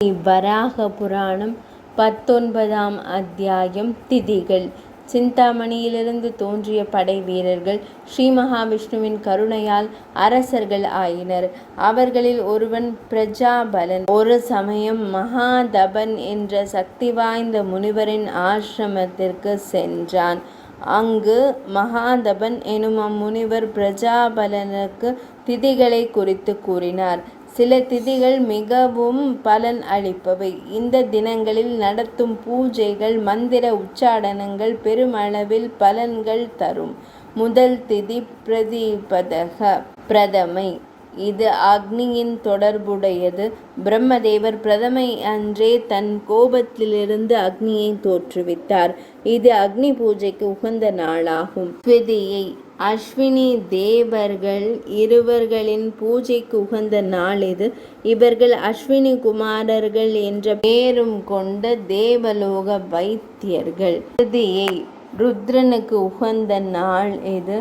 வராக புராணம் 19ஆம் அத்தியாயம். திதிகள். சிந்தாமணியிலிருந்து தோன்றிய படை வீரர்கள் ஸ்ரீ மகாவிஷ்ணுவின் கருணையால் அரசர்கள் ஆயினர். அவர்களில் ஒருவன் பிரஜாபலன். ஒரு சமயம் மகாதபன் என்ற சக்தி வாய்ந்த முனிவரின் ஆசிரமத்திற்கு சென்றான். அங்கு மகாதபன் எனும் அம்முனிவர் பிரஜாபலனுக்கு திதிகளை குறித்து கூறினார். சில திதிகள் மிகவும் பலன் அளிப்பவை. இந்த தினங்களில் நடத்தும் பூஜைகள், மந்திர உச்சாடனங்கள் பெருமளவில் பலன்கள் தரும். முதல் திதி பிரதிபதக பிரதமை. இது அக்னியின் தொடர்புடையது. பிரம்மதேவர் பிரதமை அன்றே தன் கோபத்திலிருந்து அக்னியை தோற்றுவித்தார். இது அக்னி பூஜைக்கு உகந்த நாளாகும். த்விதியை. அஸ்வினி தேவர்கள் இருவர்களின் பூஜைக்கு உகந்த நாள் இது. இவர்கள் அஸ்வினி குமாரர்கள் என்ற பெயரும் கொண்ட தேவலோக வைத்தியர்கள். திருதியை. ருத்ரனுக்கு உகந்த நாள் இது.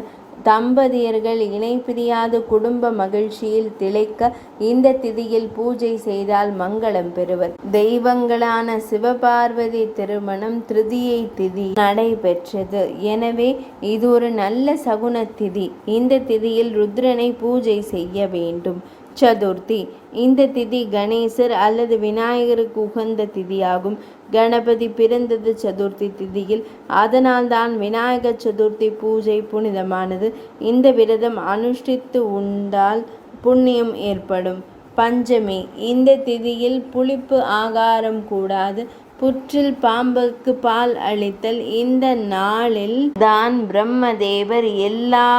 தம்பதியர்கள் இணை பிரியாத குடும்ப மகிழ்ச்சியில் திளைக்க இந்த திதியில் பூஜை செய்தால் மங்களம் பெறுவர். தெய்வங்களான சிவபார்வதி திருமணம் திருதியை திதி நடைபெற்றது. எனவே இது ஒரு நல்ல சகுன திதி. இந்த திதியில் ருத்ரனை பூஜை செய்ய வேண்டும். சதுர்த்தி. இந்த திதி கணேசர் அல்லது விநாயகருக்கு உகந்த திதியாகும். கணபதி பிறந்தது சதுர்த்தி திதியில். அதனால்தான் விநாயகர் சதுர்த்தி பூஜை புனிதமானது. இந்த விரதம் அனுஷ்டித்து உண்டால் புண்ணியம் ஏற்படும். பஞ்சமி. இந்த திதியில் புளிப்பு ஆகாரம் கூடாது. புற்றில் பாம்புக்கு பால் அளித்தல். இந்த நாளில் தான் பிரம்மதேவர் எல்லா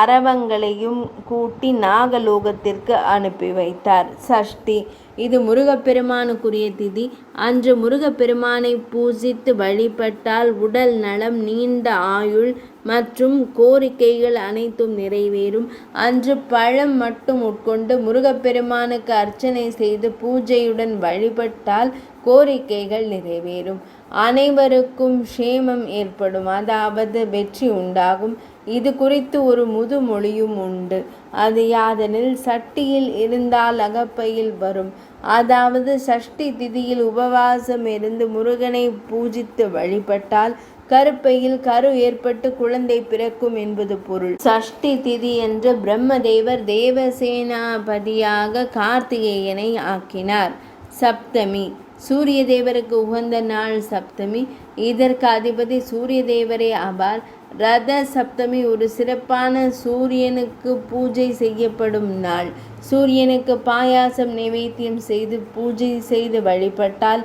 அரவங்களையும் கூட்டி நாகலோகத்திற்கு அனுப்பி வைத்தார். சஷ்டி. இது முருகப்பெருமானுக்குரிய திதி. அன்று முருகப்பெருமானை பூஜித்து வழிபட்டால் உடல் நலம், நீண்ட ஆயுள் மற்றும் கோரிக்கைகள் அனைத்தும் நிறைவேறும். அன்று பழம் மட்டும் உட்கொண்டு முருகப்பெருமானுக்கு அர்ச்சனை செய்து பூஜையுடன் வழிபட்டால் கோரிக்கைகள் நிறைவேறும். அனைவருக்கும் க்ஷேமம் ஏற்படும், அதாவது வெற்றி உண்டாகும். இது குறித்து ஒரு முதுமொழியும் உண்டு. அது யாதெனில், சட்டியில் இருந்தால் அகப்பையில் வரும். அதாவது சஷ்டி திதியில் உபவாசம் இருந்து முருகனை பூஜித்து வழிபட்டால் கருப்பையில் கரு ஏற்பட்டு குழந்தை பிறக்கும் என்பது பொருள். சஷ்டி திதி என்று பிரம்மதேவர் தேவசேனாபதியாக கார்த்திகேயனை ஆக்கினார். சப்தமி. சூரிய தேவருக்கு உகந்த நாள் சப்தமி. இதற்கு அதிபதி சூரிய தேவரே ஆவார். ரத சப்தமி ஒரு சிறப்பான சூரியனுக்கு பூஜை செய்யப்படும் நாள். சூரியனுக்கு பாயாசம் நைவேத்தியம் செய்து பூஜை செய்து வழிபட்டால்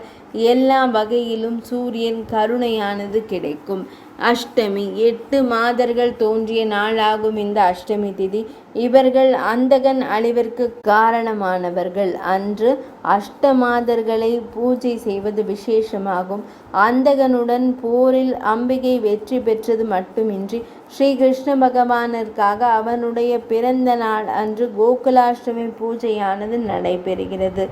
எல்லா வகையிலும் சூரியன் கருணையானது கிடைக்கும். அஷ்டமி. 8 மாதர்கள் தோன்றிய நாளாகும் இந்த அஷ்டமி திதி. இவர்கள் அந்தகன் அழிவிற்கு காரணமானவர்கள். அன்று அஷ்டமாதர்களை பூஜை செய்வது விசேஷமாகும். அந்தகனுடன் போரில் அம்பிகை வெற்றி பெற்றது மட்டுமின்றி ஸ்ரீ கிருஷ்ண பகவானிற்காக அவனுடைய பிறந்த நாள் அன்று கோகுலாஷ்டமி பூஜையானது நடைபெறுகிறது.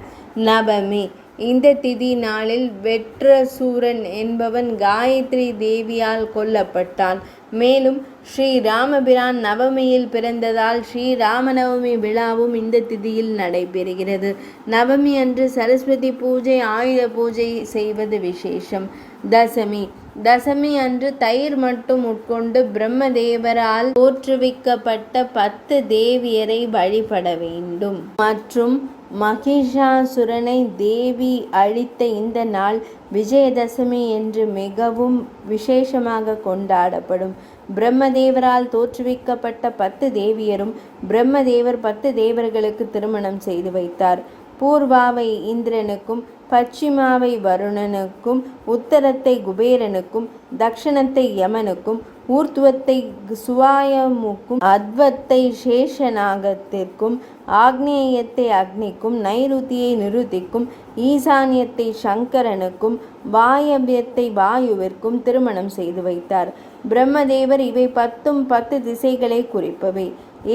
நவமி. இந்த திதி நாளில் வெற்றசூரன் என்பவன் காயத்ரி தேவியால் கொல்லப்பட்டான். மேலும் ஸ்ரீ ராமபிரான் நவமியில் பிறந்ததால் ஸ்ரீ ராமநவமி விழாவும் இந்த திதியில் நடைபெறுகிறது. நவமி அன்று சரஸ்வதி பூஜை, ஆயுத பூஜை செய்வது விசேஷம். தசமி. தசமி அன்று தயிர் மட்டும் உட்கொண்டு பிரம்மதேவரால் தோற்றுவிக்கப்பட்ட 10 தேவியரை வழிபட வேண்டும். மற்றும் மகிஷாசுரனை தேவி அழித்த இந்த நாள் விஜயதசமி என்று மிகவும் விசேஷமாக கொண்டாடப்படும். பிரம்மதேவரால் தோற்றுவிக்கப்பட்ட 10 தேவியரும் பிரம்மதேவர் 10 தேவர்களுக்கு திருமணம் செய்து வைத்தார். பூர்வாவை இந்திரனுக்கும், பச்சிமாவை வருணனுக்கும், உத்தரத்தை குபேரனுக்கும், தக்ஷணத்தை யமனுக்கும், ஊர்த்துவத்தை சுவாயமுக்கும், அத்வத்தை சேஷநாகத்திற்கும், ஆக்னேயத்தை அக்னிக்கும், நைருத்தியை நிருதிக்கும், ஈசான்யத்தை சங்கரனுக்கும், வாயவ்யத்தை வாயுவிற்கும் திருமணம் செய்து வைத்தார். பிரம்மதேவர் இவை 10ம் 10 திசைகளை குறிப்பவை.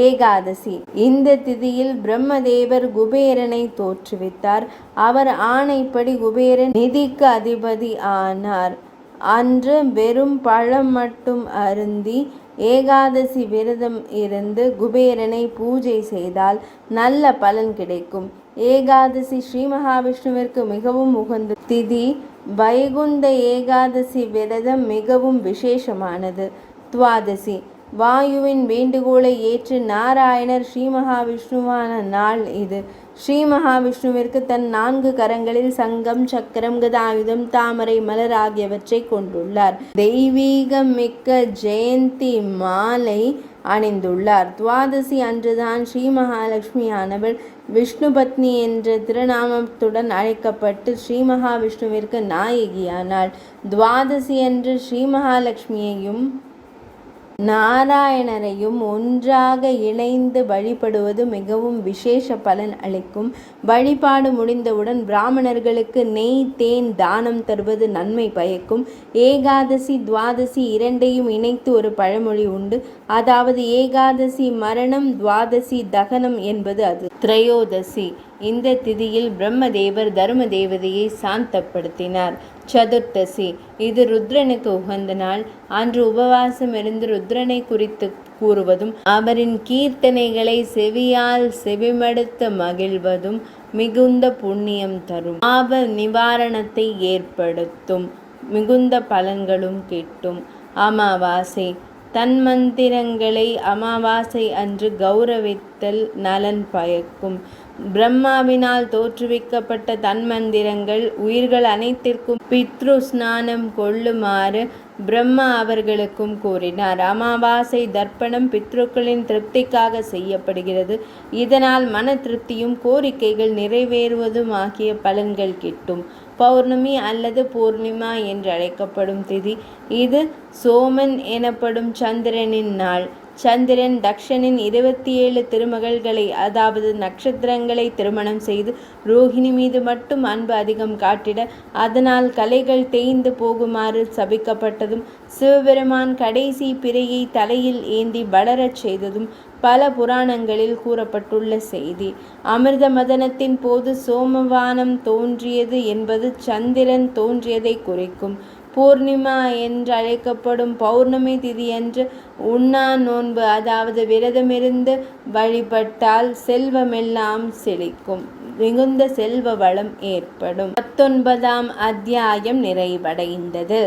ஏகாதசி. இந்த திதியில் பிரம்மதேவர் குபேரனை தோற்றுவித்தார். அவர் ஆணைப்படி குபேரன் நிதிக்கு அதிபதி ஆனார். அன்று வெறும் பழம் மட்டும் அருந்தி ஏகாதசி விரதம் இருந்து குபேரனை பூஜை செய்தால் நல்ல பலன் கிடைக்கும். ஏகாதசி ஸ்ரீ மகாவிஷ்ணுவிற்கு மிகவும் உகந்த திதி. வைகுந்த ஏகாதசி விரதம் மிகவும் விசேஷமானது. துவாதசி வாயுவின் வேண்டுகோளை ஏற்று நாராயணர் ஸ்ரீ மகாவிஷ்ணுவான நாள் இது. ஸ்ரீ மகாவிஷ்ணுவிற்கு தன் 4 கரங்களில் சங்கம், சக்கரம், கதாயுதம், தாமரை மலர் ஆகியவற்றை கொண்டுள்ளார். தெய்வீகம் மிக்க ஜெயந்தி மாலை அணிந்துள்ளார். துவாதசி அன்றுதான் ஸ்ரீ மகாலட்சுமியானவள் விஷ்ணு பத்னி என்ற திருநாமத்துடன் அழைக்கப்பட்டு ஸ்ரீ மகாவிஷ்ணுவிற்கு நாயகியானாள். துவாதசி அன்று ஸ்ரீ மகாலட்சுமியையும் நாராயணரையும் ஒன்றாக இணைந்து வழிபடுவது மிகவும் விசேஷ பலன் அளிக்கும். வழிபாடு முடிந்தவுடன் பிராமணர்களுக்கு நெய், தேன் தானம் தருவது நன்மை பயக்கும். ஏகாதசி துவாதசி இரண்டையும் இணைத்து ஒரு பழமொழி உண்டு. அதாவது ஏகாதசி மரணம், துவாதசி தகனம் என்பது அது. திரையோதசி இந்த திதியில் பிரம்மதேவர் தர்ம தேவதையை சாந்தப்படுத்தினார். சதுர்த்தசி இது ருத்ரனுக்கு உகந்த நாள். அன்று உபவாசம் இருந்து ருத்ரனை குறித்து கூறுவதும் அவரின் கீர்த்தனைகளை செவியால் செவிமடுத்து மகிழ்வதும் மிகுந்த புண்ணியம் தரும். பாவ நிவாரணத்தை ஏற்படுத்தும். மிகுந்த பலன்களும் கிட்டும். அமாவாசை தன்மந்திரங்களை அமாவாசை அன்று கௌரவித்தல் நலன் பயக்கும். பிரம்மாவினால் தோற்றுவிக்கப்பட்ட தன்மந்திரங்கள் உயிர்கள் அனைத்திற்கும் பித்ரு ஸ்நானம் கொள்ளுமாறு பிரம்மா அவர்களுக்கும் கூறினார். அமாவாசை தர்ப்பணம் பித்ருக்களின் திருப்திக்காக செய்யப்படுகிறது. இதனால் மன திருப்தியும் கோரிக்கைகள் நிறைவேறுவதும் ஆகிய பலன்கள் கிட்டும். பௌர்ணமி அல்லது பூர்ணிமா என்று அழைக்கப்படும் திதி இது சோமன் எனப்படும் சந்திரனின் நாள். சந்திரன் தக்ஷனின் 27 திருமகள்களை அதாவது நட்சத்திரங்களை திருமணம் செய்து ரோஹிணி மீது மட்டும் அன்பு அதிகம் காட்டிட அதனால் கலைகள் தேய்ந்து போகுமாறு சபிக்கப்பட்டதும் சிவபெருமான் கடைசி பிறையை தலையில் ஏந்தி வளரச் செய்ததும் பல புராணங்களில் கூறப்பட்டுள்ள செய்தி. அமிர்த மதனத்தின் போது சோமவானம் தோன்றியது என்பது சந்திரன் தோன்றியதை குறிக்கும். பூர்ணிமா என்று அழைக்கப்படும் பௌர்ணமி திதியன்று உண்ணா நோன்பு அதாவது விரதமிருந்து வழிபட்டால் செல்வமெல்லாம் செழிக்கும். மிகுந்த செல்வ வளம் ஏற்படும். 19ஆம் அத்தியாயம் நிறைவடைந்தது.